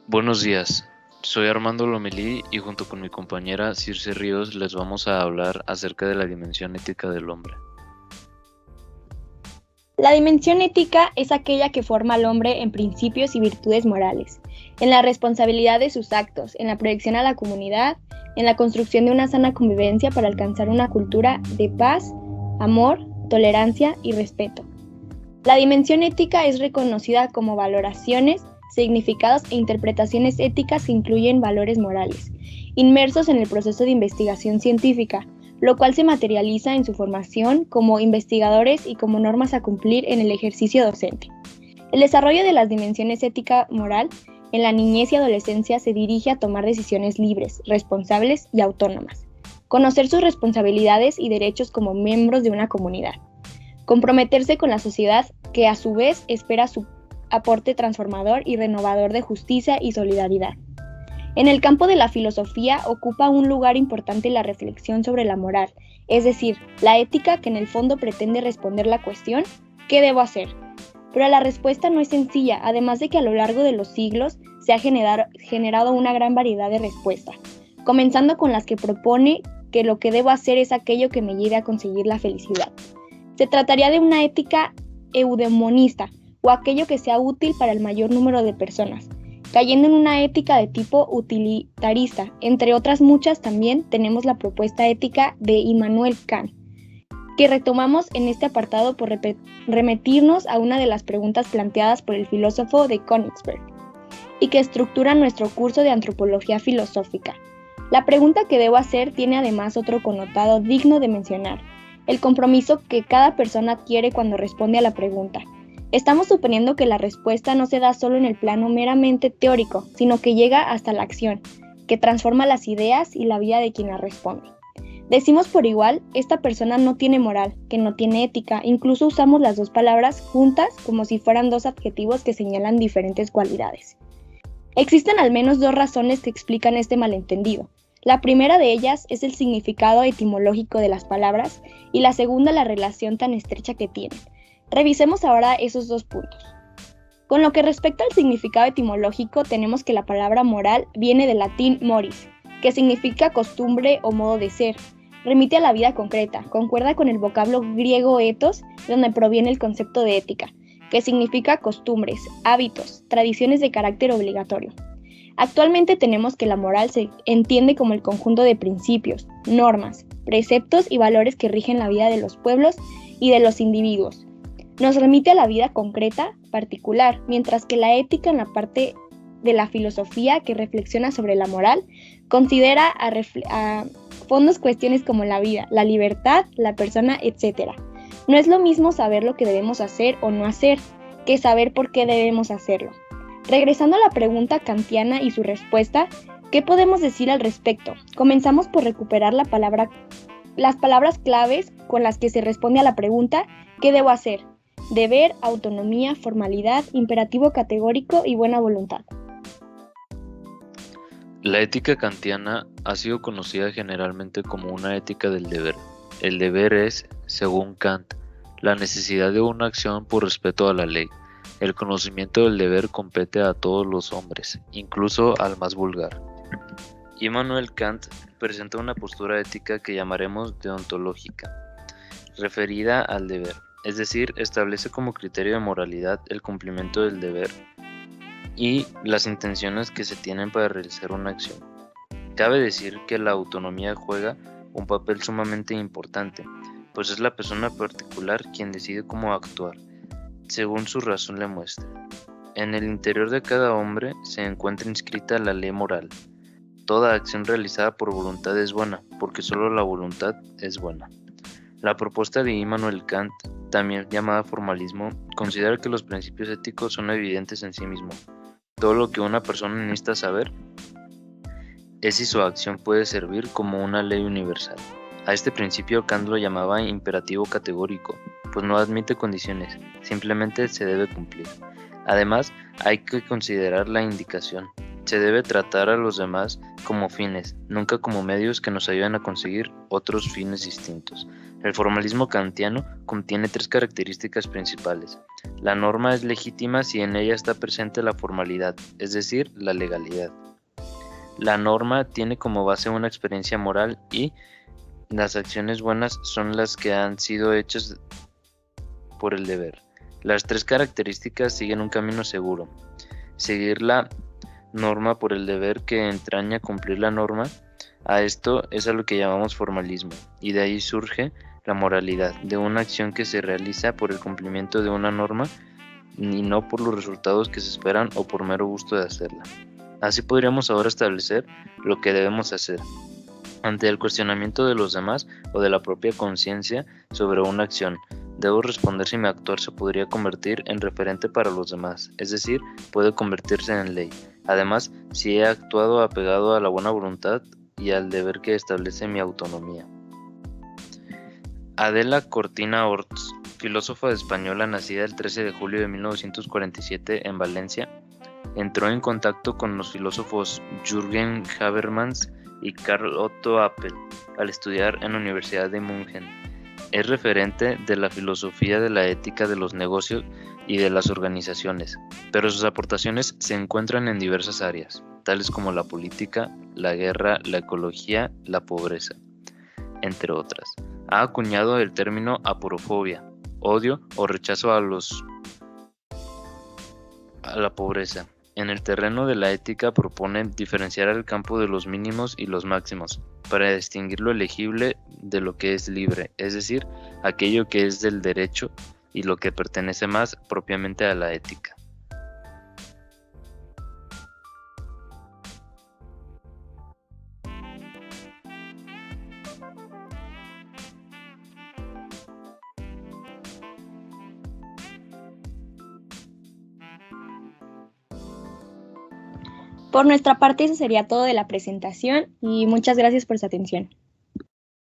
Buenos días, soy Armando Lomelí y junto con mi compañera Circe Ríos les vamos a hablar acerca de la dimensión ética del hombre. La dimensión ética es aquella que forma al hombre en principios y virtudes morales, en la responsabilidad de sus actos, en la proyección a la comunidad, en la construcción de una sana convivencia para alcanzar una cultura de paz, amor, tolerancia y respeto. La dimensión ética es reconocida como valoraciones, significados e interpretaciones éticas que incluyen valores morales, inmersos en el proceso de investigación científica, lo cual se materializa en su formación como investigadores y como normas a cumplir en el ejercicio docente. El desarrollo de las dimensiones ética-moral en la niñez y adolescencia se dirige a tomar decisiones libres, responsables y autónomas, conocer sus responsabilidades y derechos como miembros de una comunidad, comprometerse con la sociedad que a su vez espera su aporte transformador y renovador de justicia y solidaridad. En el campo de la filosofía ocupa un lugar importante la reflexión sobre la moral, es decir, la ética que en el fondo pretende responder la cuestión ¿qué debo hacer? Pero la respuesta no es sencilla, además de que a lo largo de los siglos se ha generado una gran variedad de respuestas, comenzando con las que propone que lo que debo hacer es aquello que me lleve a conseguir la felicidad. Se trataría de una ética eudemonista, o aquello que sea útil para el mayor número de personas, cayendo en una ética de tipo utilitarista. Entre otras muchas también tenemos la propuesta ética de Immanuel Kant, que retomamos en este apartado por remitirnos a una de las preguntas planteadas por el filósofo de Königsberg, y que estructura nuestro curso de antropología filosófica. La pregunta que debo hacer tiene además otro connotado digno de mencionar, el compromiso que cada persona adquiere cuando responde a la pregunta. Estamos suponiendo que la respuesta no se da solo en el plano meramente teórico, sino que llega hasta la acción, que transforma las ideas y la vida de quien la responde. Decimos por igual, esta persona no tiene moral, que no tiene ética, incluso usamos las dos palabras juntas como si fueran dos adjetivos que señalan diferentes cualidades. Existen al menos dos razones que explican este malentendido. La primera de ellas es el significado etimológico de las palabras y la segunda la relación tan estrecha que tienen. Revisemos ahora esos dos puntos. Con lo que respecta al significado etimológico, tenemos que la palabra moral viene del latín moris, que significa costumbre o modo de ser. Remite a la vida concreta, concuerda con el vocablo griego ethos, donde proviene el concepto de ética, que significa costumbres, hábitos, tradiciones de carácter obligatorio. Actualmente tenemos que la moral se entiende como el conjunto de principios, normas, preceptos y valores que rigen la vida de los pueblos y de los individuos. Nos remite a la vida concreta, particular, mientras que la ética en la parte de la filosofía que reflexiona sobre la moral, considera a fondos cuestiones como la vida, la libertad, la persona, etc. No es lo mismo saber lo que debemos hacer o no hacer, que saber por qué debemos hacerlo. Regresando a la pregunta kantiana y su respuesta, ¿qué podemos decir al respecto? Comenzamos por recuperar las palabras claves con las que se responde a la pregunta ¿qué debo hacer? Deber, autonomía, formalidad, imperativo categórico y buena voluntad. La ética kantiana ha sido conocida generalmente como una ética del deber. El deber es, según Kant, la necesidad de una acción por respeto a la ley. El conocimiento del deber compete a todos los hombres, incluso al más vulgar. Immanuel Kant presenta una postura ética que llamaremos deontológica, referida al deber. Es decir, establece como criterio de moralidad el cumplimiento del deber y las intenciones que se tienen para realizar una acción. Cabe decir que la autonomía juega un papel sumamente importante, pues es la persona particular quien decide cómo actuar, según su razón le muestre. En el interior de cada hombre se encuentra inscrita la ley moral. Toda acción realizada por voluntad es buena, porque solo la voluntad es buena. La propuesta de Immanuel Kant, también llamada formalismo, considera que los principios éticos son evidentes en sí mismos. Todo lo que una persona necesita saber es si su acción puede servir como una ley universal. A este principio Kant lo llamaba imperativo categórico, pues no admite condiciones, simplemente se debe cumplir. Además, hay que considerar la indicación. Se debe tratar a los demás como fines, nunca como medios que nos ayuden a conseguir otros fines distintos. El formalismo kantiano contiene 3 características principales. La norma es legítima si en ella está presente la formalidad, es decir, la legalidad. La norma tiene como base una experiencia moral y las acciones buenas son las que han sido hechas por el deber. Las 3 características siguen un camino seguro. Seguir la norma por el deber que entraña cumplir la norma, a esto es a lo que llamamos formalismo, y de ahí surge la moralidad, de una acción que se realiza por el cumplimiento de una norma y no por los resultados que se esperan o por mero gusto de hacerla. Así podríamos ahora establecer lo que debemos hacer ante el cuestionamiento de los demás o de la propia conciencia sobre una acción. Debo responder si mi actuar se podría convertir en referente para los demás, es decir, puede convertirse en ley. Además, si he actuado apegado a la buena voluntad y al deber que establece mi autonomía. Adela Cortina Orts, filósofa española nacida el 13 de julio de 1947 en Valencia, entró en contacto con los filósofos Jürgen Habermas y Karl Otto Appel al estudiar en la Universidad de München. Es referente de la filosofía de la ética de los negocios y de las organizaciones, pero sus aportaciones se encuentran en diversas áreas, tales como la política, la guerra, la ecología, la pobreza, entre otras. Ha acuñado el término aporofobia, odio o rechazo a la pobreza. En el terreno de la ética propone diferenciar el campo de los mínimos y los máximos, para distinguir lo elegible de lo que es libre, es decir, aquello que es del derecho y lo que pertenece más propiamente a la ética. Por nuestra parte, eso sería todo de la presentación y muchas gracias por su atención.